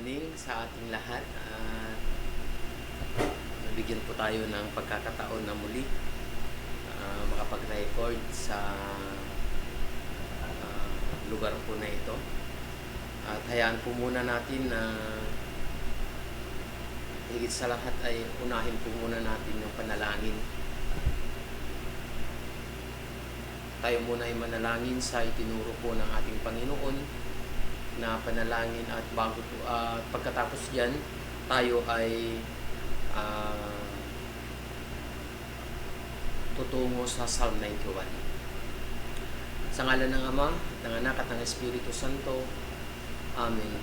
morning sa ating lahat. Nabigyan po tayo ng pagkakataon na muli makapag-record sa lugar po na ito. At hayaan po muna natin na higit sa lahat ay unahin po muna natin yung panalangin. Tayo muna ay manalangin sa itinuro po ng ating Panginoon na panalangin, at pagkatapos diyan tayo ay tutungo sa Psalm 91. Sa ngalan ng Ama, ng Anak at ng Espiritu Santo. Amen.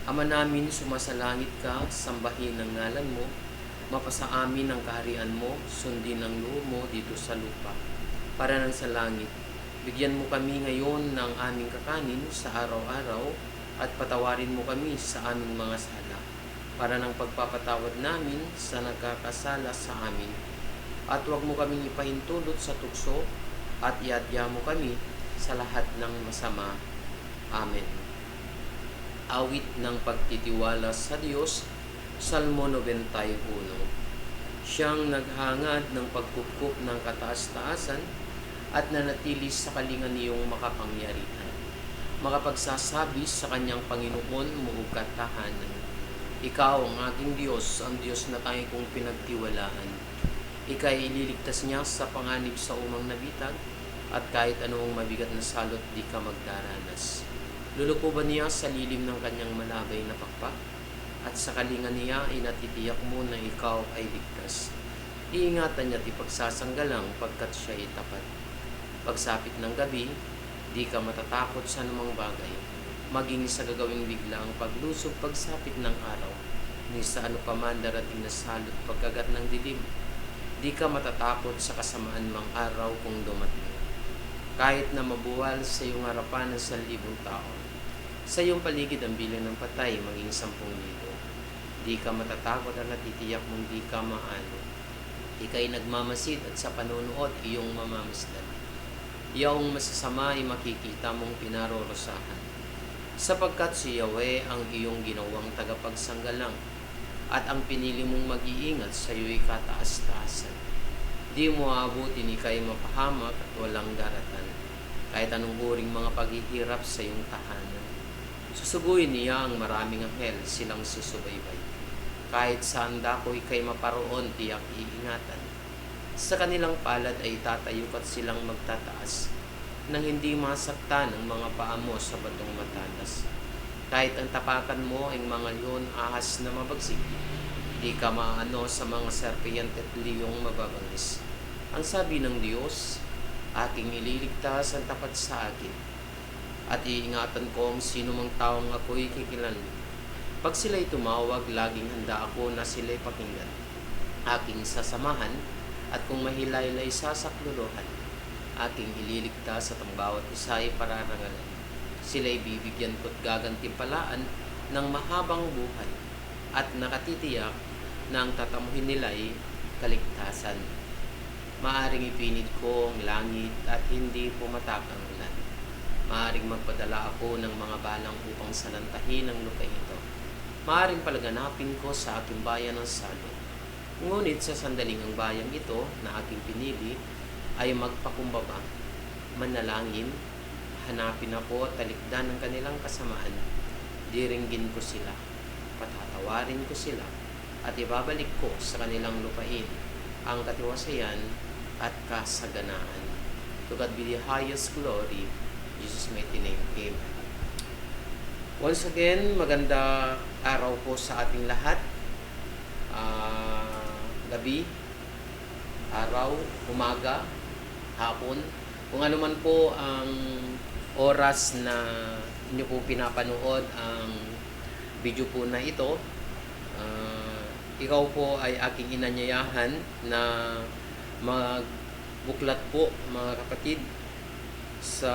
Ama namin, sumasalangit ka, sambahin ang ngalan mo, mapasa amin ang kaharian mo, sundin ang loob mo dito sa lupa para nang sa langit. Bigyan mo kami ngayon ng aming kakanin sa araw-araw, at patawarin mo kami sa aming mga sala para ng pagpapatawad namin sa nagkakasala sa amin. At huwag mo kaming ipahintulot sa tukso, at iadya mo kami sa lahat ng masama. Amen. Awit ng pagtitiwala sa Diyos, Salmo 91. Siyang naghangad ng pagkukup ng kataas-taasan at nanatili sa kalingan niyong makapangyarihan. Makapagsasabi sa kanyang Panginoon, muugkat tahanan. Ikaw ang aking Diyos, ang Diyos na tayo kong pinagtiwalaan. Ika'y ililigtas niya sa panganib sa umang nabitag, at kahit anong mabigat na salot di ka magdaranas. Lulukuban niya sa lilim ng kanyang malabay na pakpak, at sa kalingan niya ay natitiyak mo na ikaw ay ligtas. Iingatan niya at ipagsasanggalang pagkat siya ay tapat. Pagsapit ng gabi, di ka matatakot sa anumang bagay, maging sa gagawing biglang paglusob pagsapit ng araw, ni sa ano pa man darating na salot pagkagat ng dilim. Di ka matatakot sa kasamaan mang araw kung dumating. Kahit na mabuwal sa iyong harapan ng 1,000 tao, sa iyong paligid ang bilang ng patay maging 10,000. Di ka matatakot at natitiyak mong di ka maano. Ika'y nagmamasid at sa panunood iyong mamamasdan. Iyong masasama ay makikita mong pinarorosahan, sapagkat si Yahweh ang iyong ginawang tagapagsanggalang, at ang pinili mong mag-iingat sa iyo'y kataas-taasan. Di mo aabutin, ika'y mapahamak at walang daratan, kahit anong uring mga paghihirap sa iyong tahanan. Susuguin niya ang maraming anghel, silang susubaybay. Kahit saan dako ika'y maparoon, tiyak iingatan. Sa kanilang palad ay tatayok at silang magtataas, nang hindi masaktan ang mga paa mo sa batong matalas. Kahit ang tapakan mo ay mga leon, ahas na mabagsik, di ka maano sa mga serpente at liyong mababangis. Ang sabi ng Diyos, aking ililigtas ang tapat sa akin, at iingatan ko ang sino mang taong ako'y kikilanli. Pag sila'y tumawag, laging handa ako na sila'y pakinggan. Aking sasamahan, at kung mahilaylay sasaklolohan, aking ililigtas at ang bawat isa ay pararangalan. Sila'y bibigyan ko't gagantimpalaan ng mahabang buhay, at nakatitiyak na ang tatamuhin nila'y kaligtasan. Maaring ipinit ko ang langit at hindi pumatak ang ulan. Maaring magpadala ako ng mga balang upang salantahin ang lupain ito. Maaring palaganapin ko sa aking bayan ng salo. Ngunit sa sandaling ang bayang ito na aking pinili ay magpakumbaba, manalangin, hanapin ako at talikdan ng kanilang kasamaan. Diringgin ko sila, patatawarin ko sila, at ibabalik ko sa kanilang lupain ang katiwasayan at kasaganaan. To God be the highest glory, Jesus' mighty name. Amen. Once again, maganda araw po sa ating lahat. Gabi, araw, umaga, hapon, kung ano man po ang oras na inyo po pinapanood ang video po na ito, ikaw po ay aking inanyayahan na magbuklat po, mga kapatid, sa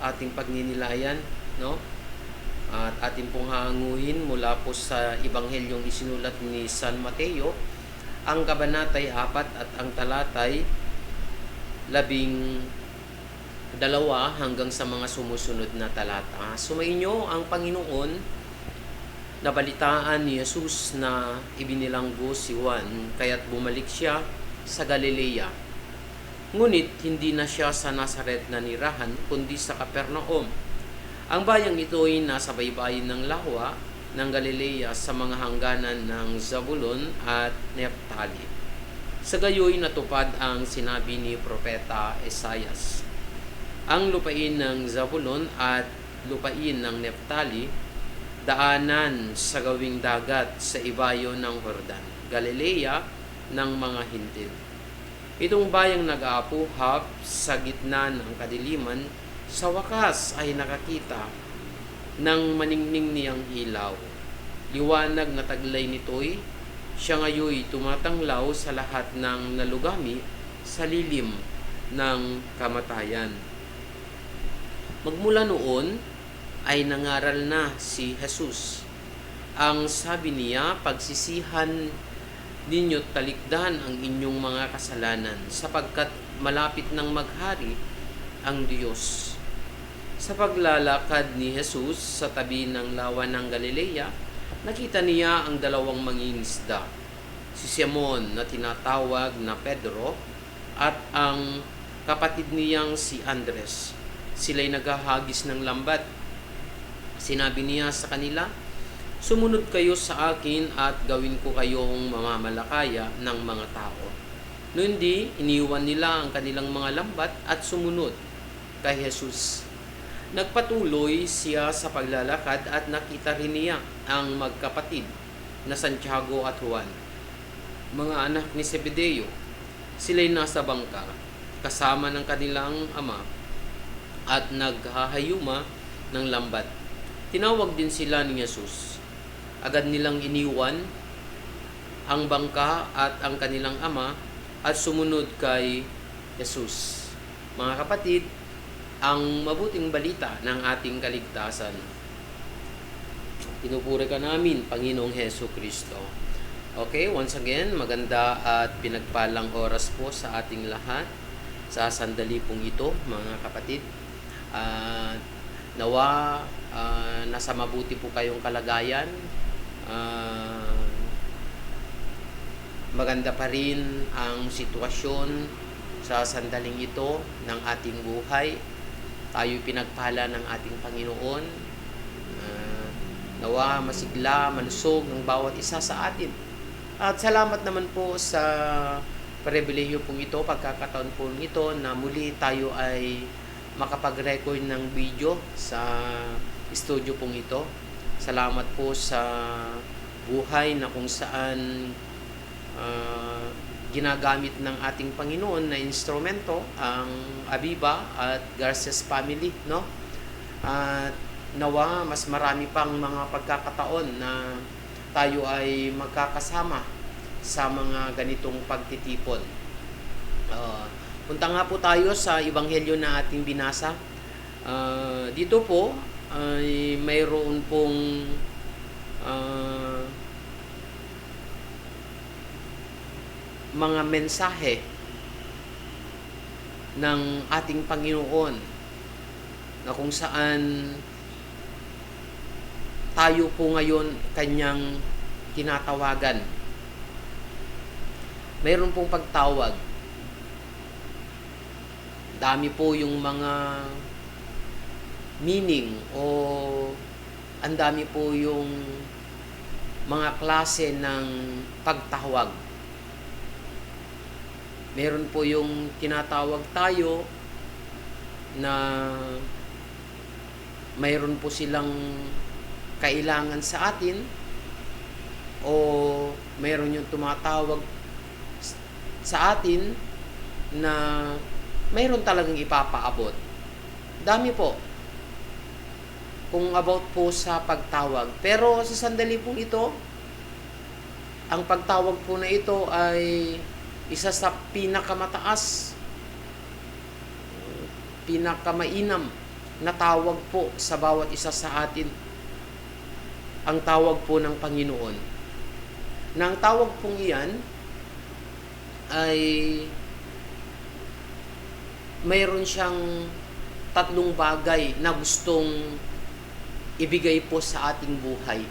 ating pagninilayan, no? At ating pong hanguhin mula po sa Ebanghelyong isinulat ni San Mateo, ang kabanatay 4 at ang talatay 12 hanggang sa mga sumusunod na talata. Sumainyo ang Panginoon Nabalitaan ni Jesus na ibinilanggo si Juan, kaya't bumalik siya sa Galilea. Ngunit hindi na siya sa Nazaret na nirahan, kundi sa Capernaum. Ang bayang ito ay nasa baybayin ng lawa ng Galilea sa mga hangganan ng Zabulon at Neptali. Sa gayoy natupad ang sinabi ni Propeta Esaias. Ang lupain ng Zabulon at lupain ng Neptali, daanan sa gawing dagat sa ibayo ng Jordan, Galilea ng mga hintil. Itong bayang nag-aapuhap sa gitna ng kadiliman, sa wakas ay nakakita ng maningning niyang ilaw. Liwanag na taglay nito'y siya ngayoy tumatanglaw sa lahat ng nalugami sa lilim ng kamatayan. Magmula noon ay nangaral na si Jesus. Ang sabi niya, pagsisihan ninyo't talikdan ang inyong mga kasalanan, sapagkat malapit nang maghari ang Diyos. Sa paglalakad ni Jesus sa tabi ng lawa ng Galilea, nakita niya ang dalawang mangingisda, si Simon na tinatawag na Pedro at ang kapatid niyang si Andres. Sila'y naghahagis ng lambat. Sinabi niya sa kanila, sumunod kayo sa akin at gawin ko kayong mamamalakaya ng mga tao. Noon di, iniwan nila ang kanilang mga lambat at sumunod kay Jesus. Nagpatuloy siya sa paglalakad at nakita rin niya ang magkapatid na Santiago at Juan, mga anak ni Zebedeo. Sila'y nasa bangka kasama ng kanilang ama at naghahayuma ng lambat. Tinawag din sila ni Jesus. Agad nilang iniwan ang bangka at ang kanilang ama at sumunod kay Jesus. Mga kapatid, ang mabuting balita ng ating kaligtasan. Pinupuri ka namin, Panginoong Hesus Kristo. Okay, once again, maganda at pinagpalang oras po sa ating lahat sa sandali pong ito, mga kapatid. Nawa nasa mabuti po kayong kalagayan. Maganda pa rin ang sitwasyon sa sandaling ito ng ating buhay. Tayo'y pinagpala ng ating Panginoon. Nawa masigla, malusog ng bawat isa sa atin. At salamat naman po sa pribilehiyo pong ito, pagkakataon po ito na muli tayo ay makapag-record ng video sa studio pong ito. Salamat po sa buhay na kung saan ginagamit ng ating Panginoon na instrumento ang Aviva at Garces family, no? At nawa mas marami pang mga pagkakataon na tayo ay magkakasama sa mga ganitong pagtitipon. Punta nga po tayo sa ebanghelyo na ating binasa. Dito po ay mayroon pong mga mensahe ng ating Panginoon na kung saan tayo po ngayon kanyang tinatawagan. Mayroon pong pagtawag. Dami po yung mga meaning o ang dami po yung mga klase ng pagtawag. Meron po yung tinatawag tayo na mayroon po silang kailangan sa atin o mayroon yung tumatawag sa atin na mayroon talagang ipapaabot. Dami po kung about po sa pagtawag. Pero sa sandali pong ito, ang pagtawag po na ito ay isa sa pinakamataas, pinakamainam na tawag po sa bawat isa sa atin. Ang tawag po ng Panginoon. Na ang tawag pong iyan ay mayroon siyang tatlong bagay na gustong ibigay po sa ating buhay.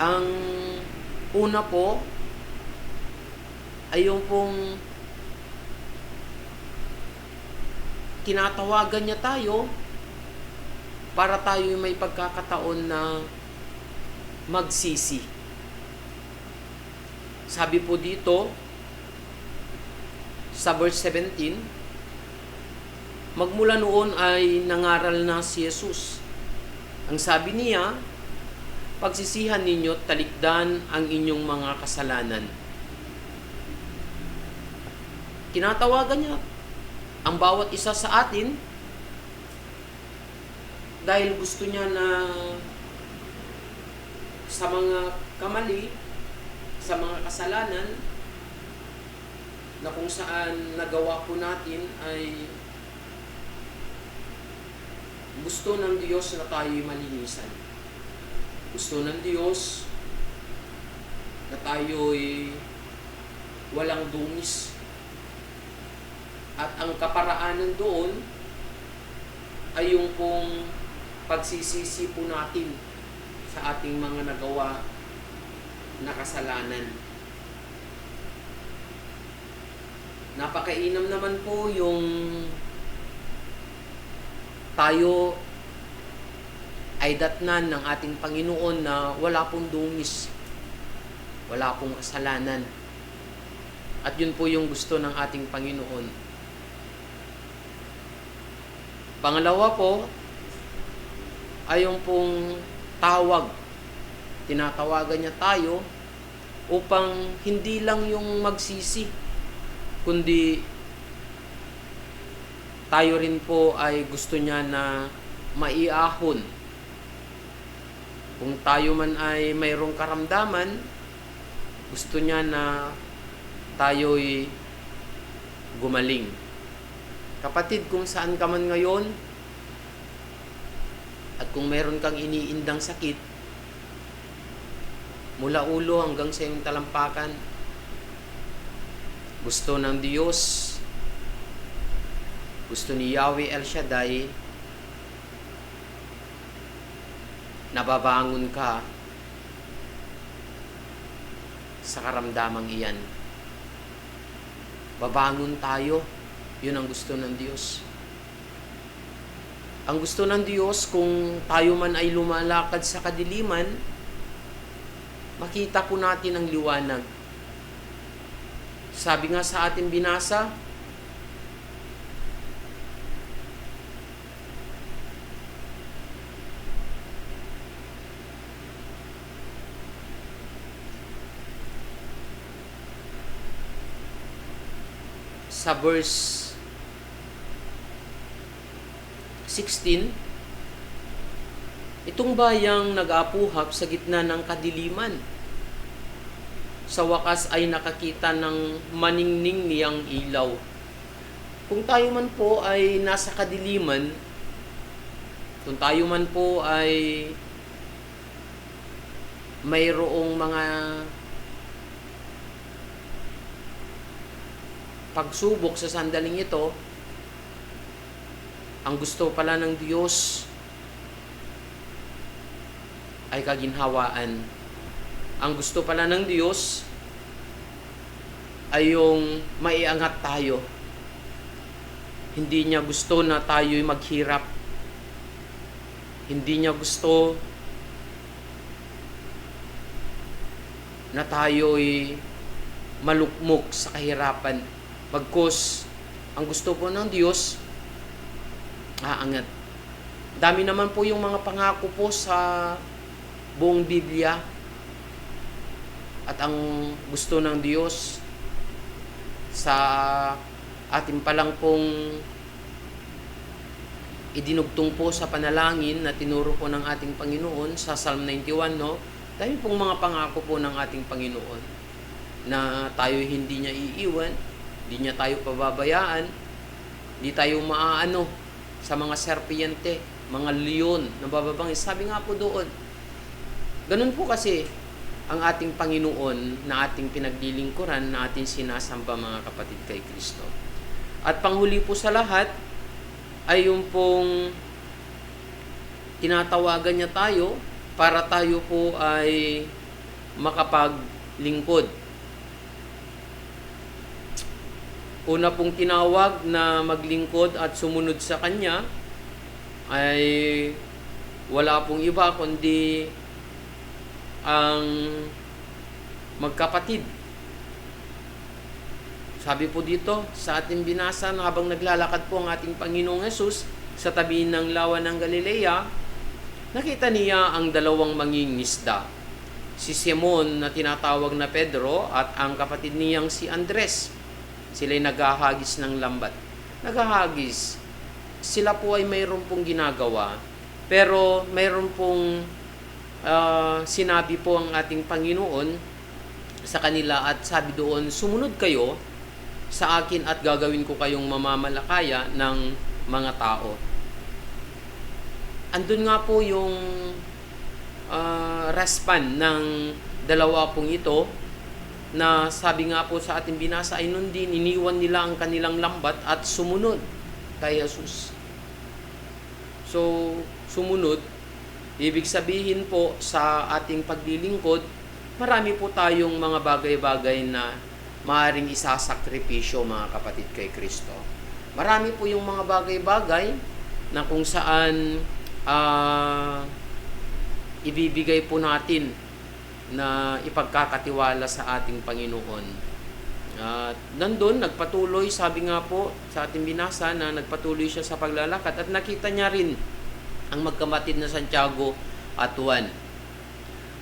Ang una po ay yung pong tinatawagan niya tayo para tayo may pagkakataon na magsisi. Sabi po dito sa verse 17, magmula noon ay nangaral na si Jesus. Ang sabi niya, pagsisihan ninyo at talikdan ang inyong mga kasalanan. Tinatawagan niya ang bawat isa sa atin dahil gusto niya na sa mga kamali, sa mga kasalanan na kung saan nagawa po natin ay gusto ng Diyos na tayo'y malinisan. Gusto ng Diyos na tayo'y walang dungis. At ang kaparaanan doon ay yung pong pagsisisi po natin sa ating mga nagawa na kasalanan. Napakainam naman po yung tayo ay datnan ng ating Panginoon na wala pong dungis, wala pong kasalanan. At yun po yung gusto ng ating Panginoon. Pangalawa po, ay yung pong tawag. Tinatawagan niya tayo upang hindi lang yung magsisi, kundi tayo rin po ay gusto niya na maiahon. Kung tayo man ay mayroong karamdaman, gusto niya na tayo'y gumaling. Kapatid, kung saan ka man ngayon, at kung meron kang iniindang sakit, mula ulo hanggang sa iyong talampakan, gusto ng Diyos, gusto ni Yahweh El Shaddai, nababangon ka sa karamdamang iyan. Babangon tayo. Yun ang gusto ng Diyos. Ang gusto ng Diyos, kung tayo man ay lumalakad sa kadiliman, makita po natin ang liwanag. Sabi nga sa ating binasa, sa verse 16, itong bayang nag-apuhap sa gitna ng kadiliman, sa wakas ay nakakita ng maningning niyang ilaw. Kung tayo man po ay nasa kadiliman, kung tayo man po ay mayroong mga pagsubok sa sandaling ito, ang gusto pala ng Diyos ay kaginhawaan. Ang gusto pala ng Diyos ay yung maiangat tayo. Hindi niya gusto na tayo'y maghirap. Hindi niya gusto na tayo'y malukmok sa kahirapan. Bagkus, ang gusto po ng Diyos, aangat. Dami naman po yung mga pangako po sa buong Biblia. At ang gusto ng Diyos sa ating palang pong idinugtong po sa panalangin na tinuro po ng ating Panginoon sa Psalm 91, no? Dami pong mga pangako po ng ating Panginoon na tayo hindi niya iiwan, hindi niya tayo pababayaan, hindi tayo maaano sa mga serpiente, mga leon na bababangis. Sabi nga po doon, ganun po kasi ang ating Panginoon na ating pinaglilingkuran, na ating sinasamba, mga kapatid, kay Kristo. At panghuli po sa lahat ay yung pong tinatawagan niya tayo para tayo po ay makapaglingkod. Una pong tinawag na maglingkod at sumunod sa Kanya ay wala pong iba kundi ang magkapatid. Sabi po dito sa ating binasa na habang naglalakad po ang ating Panginoong Hesus sa tabi ng lawa ng Galilea, nakita niya ang dalawang mangingisda, si Simon na tinatawag na Pedro at ang kapatid niyang si Andres. Sila'y naghahagis ng lambat. Naghahagis. Sila po ay mayroon pong ginagawa, pero mayroon pong sinabi po ang ating Panginoon sa kanila at sabi doon, sumunod kayo sa akin at gagawin ko kayong mamamalakaya ng mga tao. Andun nga po yung respan ng dalawa pong ito na sabi nga po sa ating binasa ay nun din iniwan nila ang kanilang lambat at sumunod kay Jesus. So, sumunod, ibig sabihin po sa ating paglilingkod, marami po tayong mga bagay-bagay na maaaring isasakripisyo mga kapatid kay Kristo. Marami po yung mga bagay-bagay na kung saan ibibigay po natin na ipagkakatiwala sa ating Panginoon. Nandun, nagpatuloy, sabi nga po sa ating binasa na nagpatuloy siya sa paglalakad at nakita niya rin ang magkamatid na Santiago at Juan.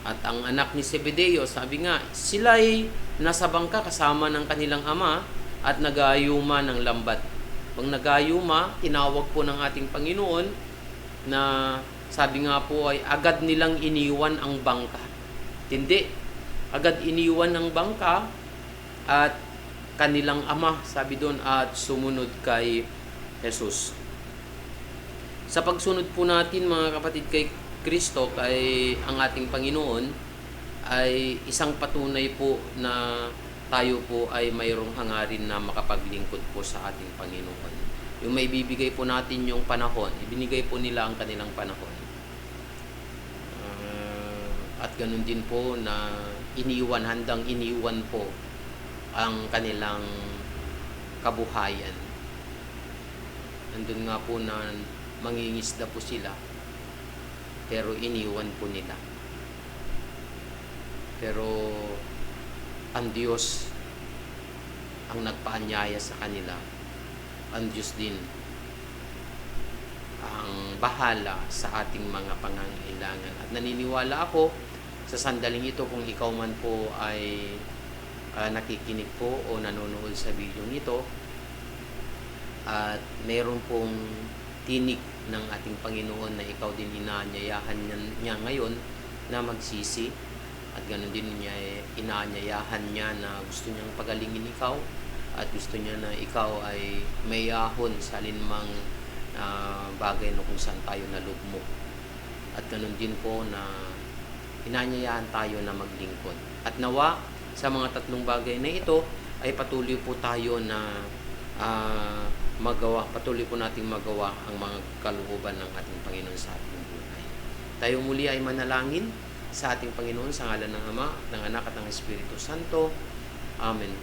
At ang anak ni Zebedeo, sabi nga, sila'y nasa bangka kasama ng kanilang ama at nag-aayuma ng lambat. Pag nag-aayuma, tinawag po ng ating Panginoon na sabi nga po ay agad nilang iniwan ang bangka. Hindi. Agad iniwan ang bangka at kanilang ama, sabi doon, at sumunod kay Jesus. Sa pagsunod po natin mga kapatid kay Kristo, kay ang ating Panginoon, ay isang patunay po na tayo po ay mayroong hangarin na makapaglingkod po sa ating Panginoon. Yung may bibigay po natin yung panahon, ibinigay po nila ang kanilang panahon. At ganun din po na handang iniwan po ang kanilang kabuhayan. Nandun nga po na mangingisda po sila, pero iniwan po nila. Pero ang Diyos ang nagpaanyaya sa kanila. Ang Diyos din ang bahala sa ating mga pangangailangan. At naniniwala ako sa sandaling ito, kung ikaw man po ay nakikinig po o nanonood sa video nito at mayroon pong tinig ng ating Panginoon na ikaw din inaanyayahan niya ngayon na magsisi, at ganoon din niya inaanyayahan niya na gusto niyang pagalingin ikaw at gusto niya na ikaw ay may ahon sa alinmang bagay na kung saan tayo nalugmok. At ganoon din po na inaanyayahan tayo na maglingkod. At nawa sa mga tatlong bagay na ito ay patuloy po tayo na patuloy po nating magawa ang mga kalooban ng ating Panginoon sa ating buhay. Tayo muli ay manalangin sa ating Panginoon sa ngalan ng Ama, ng Anak at ng Espiritu Santo. Amen.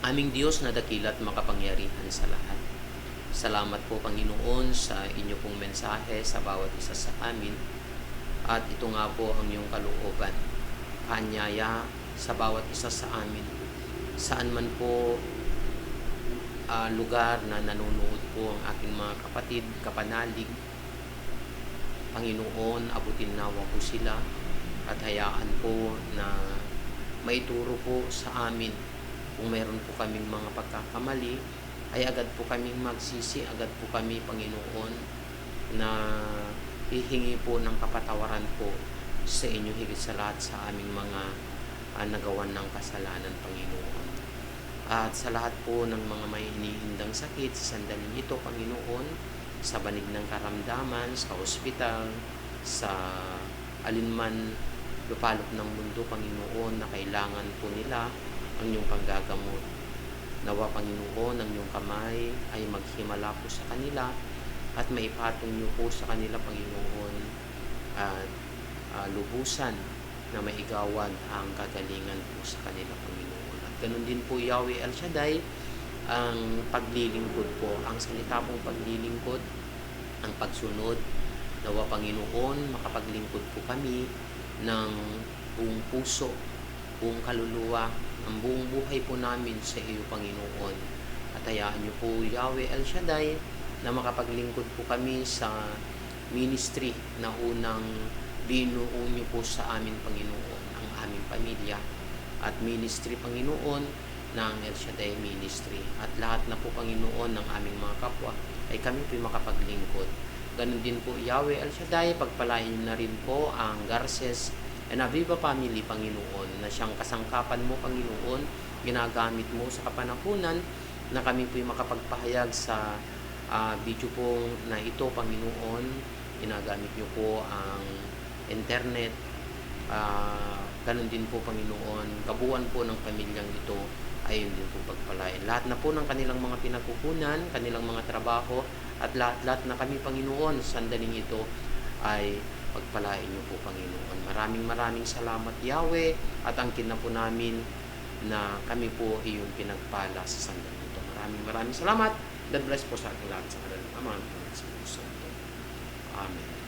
Aming Diyos na dakila at makapangyarihan sa lahat. Salamat po Panginoon sa inyo pong mensahe sa bawat isa sa amin. At ito nga po ang iyong kalooban, kaanyaya sa bawat isa sa amin. Saan man po lugar na nanonood po ang aking mga kapatid, kapanalig, Panginoon, abutin nawa po sila at hayaan po na maituro po sa amin kung mayroon po kaming mga pagkakamali, ay agad po kaming magsisi, agad po kami, Panginoon, na hihingi po ng kapatawaran po sa inyo higit sa lahat sa aming mga nagawan ng kasalanan, Panginoon. At sa lahat po ng mga may hinihindang sakit sa sandaling ito, Panginoon, sa banig ng karamdaman, sa ospital, sa alinman lupalop ng mundo, Panginoon, na kailangan po nila ang iyong panggagamot. Nawa, Panginoon, ang iyong kamay ay maghimala po sa kanila at maipatong niyo po sa kanila, Panginoon, at lubusan na maigawad ang kagalingan po sa kanila, Panginoon. At ganun din po, Yahweh El Shaddai, ang paglilingkod po, ang salita pong paglilingkod, ang pagsunod. Nawa, Panginoon, makapaglingkod po kami ng buong puso, buong kaluluwa, ang buong buhay po namin sa iyo, Panginoon. At hayaan niyo po, Yahweh El Shaddai, na makapaglingkod po kami sa ministry na unang binuo niyo po sa amin, Panginoon, ang aming pamilya at ministry, Panginoon, ng El Shaddai Ministry. At lahat na po, Panginoon, ng aming mga kapwa ay kami po makapaglingkod. Ganun din po, Yahweh El Shaddai, pagpalain na rin po ang Garces and Aviva family, Panginoon, na siyang kasangkapan mo, Panginoon, ginagamit mo sa kapanahunan na kami po makapagpahayag sa video po na ito, Panginoon. Ginagamit niyo po ang internet. Ganun din po, Panginoon, kabuuan po ng pamilyang ito ay din po pagpalain. Lahat na po ng kanilang mga pinagkukunan, kanilang mga trabaho, at lahat na kami, Panginoon, sandaling ito ay pagpalain niyo po, Panginoon. Maraming salamat, Yahweh, at angkin na po namin na kami po iyong pinagpala sa sandaling ito. Maraming salamat. God bless po sa ating lahat sa ngalan ng Ama at ng Espiritu Santo. Amen.